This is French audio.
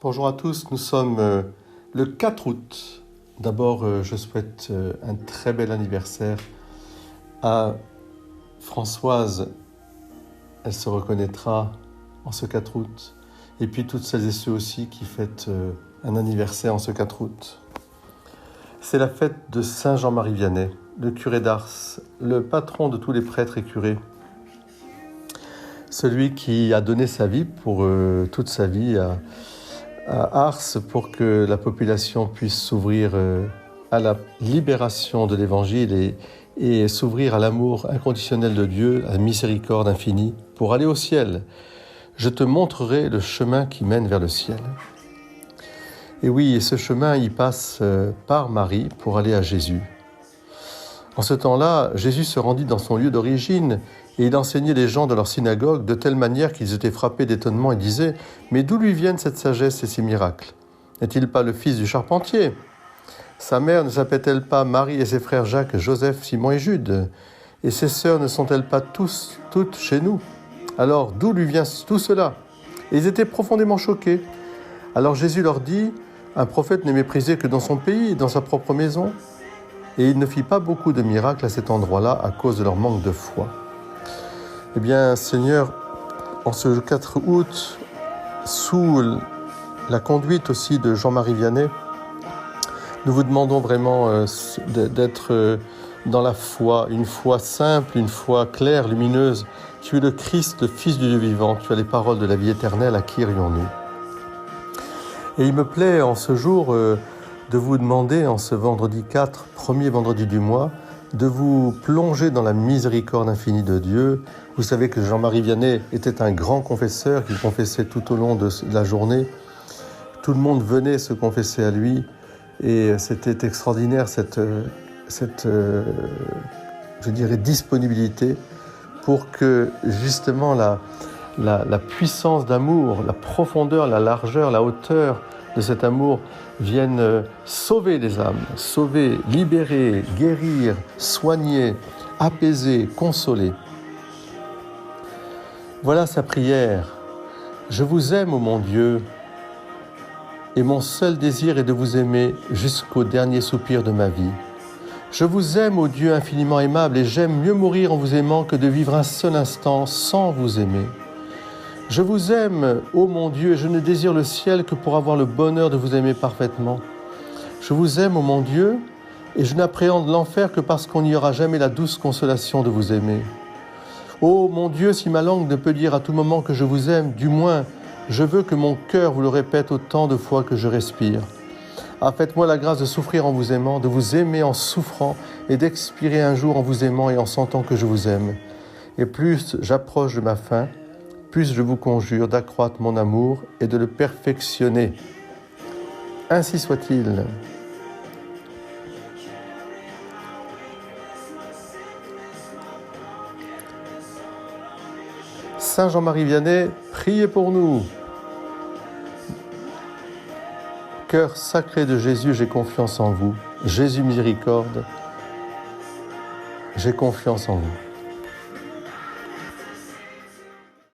Bonjour à tous, nous sommes le 4 août. D'abord, je souhaite un très bel anniversaire à Françoise. Elle se reconnaîtra en ce 4 août. Et puis toutes celles et ceux aussi qui fêtent un anniversaire en ce 4 août. C'est la fête de Saint Jean-Marie Vianney, le curé d'Ars, le patron de tous les prêtres et curés. Celui qui a donné sa vie pour toute sa vie à Ars pour que la population puisse s'ouvrir à la libération de l'Évangile et s'ouvrir à l'amour inconditionnel de Dieu, à la miséricorde infinie, pour aller au ciel. Je te montrerai le chemin qui mène vers le ciel. Et oui, et ce chemin, il passe par Marie pour aller à Jésus. En ce temps-là, Jésus se rendit dans son lieu d'origine et il enseignait les gens dans leur synagogue de telle manière qu'ils étaient frappés d'étonnement et disaient « Mais d'où lui viennent cette sagesse et ces miracles ? N'est-il pas le fils du charpentier ? Sa mère ne s'appelle-t-elle pas Marie et ses frères Jacques, Joseph, Simon et Jude ? Et ses sœurs ne sont-elles pas toutes chez nous ? Alors d'où lui vient tout cela ?» Et ils étaient profondément choqués. Alors Jésus leur dit « Un prophète n'est méprisé que dans son pays et dans sa propre maison. » Et il ne fit pas beaucoup de miracles à cet endroit-là à cause de leur manque de foi. Eh bien, Seigneur, en ce 4 août, sous la conduite aussi de Jean-Marie Vianney, nous vous demandons vraiment d'être dans la foi, une foi simple, une foi claire, lumineuse. Tu es le Christ, le Fils du Dieu vivant, tu as les paroles de la vie éternelle, à qui irions-nous ? Et il me plaît en ce jour de vous demander, en ce vendredi 4, premier vendredi du mois, de vous plonger dans la miséricorde infinie de Dieu. Vous savez que Jean-Marie Vianney était un grand confesseur qui confessait tout au long de la journée. Tout le monde venait se confesser à lui et c'était extraordinaire cette je dirais, disponibilité pour que justement la puissance d'amour, la profondeur, la largeur, la hauteur de cet amour viennent sauver les âmes, sauver, libérer, guérir, soigner, apaiser, consoler. Voilà sa prière. Je vous aime, ô mon Dieu, et mon seul désir est de vous aimer jusqu'au dernier soupir de ma vie. Je vous aime, ô Dieu infiniment aimable, et j'aime mieux mourir en vous aimant que de vivre un seul instant sans vous aimer. Je vous aime, ô mon Dieu, et je ne désire le ciel que pour avoir le bonheur de vous aimer parfaitement. Je vous aime, ô mon Dieu, et je n'appréhende l'enfer que parce qu'on n'y aura jamais la douce consolation de vous aimer. Ô mon Dieu, si ma langue ne peut dire à tout moment que je vous aime, du moins, je veux que mon cœur vous le répète autant de fois que je respire. Ah, faites-moi la grâce de souffrir en vous aimant, de vous aimer en souffrant et d'expirer un jour en vous aimant et en sentant que je vous aime. Et plus j'approche de ma fin, plus je vous conjure d'accroître mon amour et de le perfectionner. Ainsi soit-il. Saint Jean-Marie Vianney, priez pour nous. Cœur sacré de Jésus, j'ai confiance en vous. Jésus miséricorde, j'ai confiance en vous.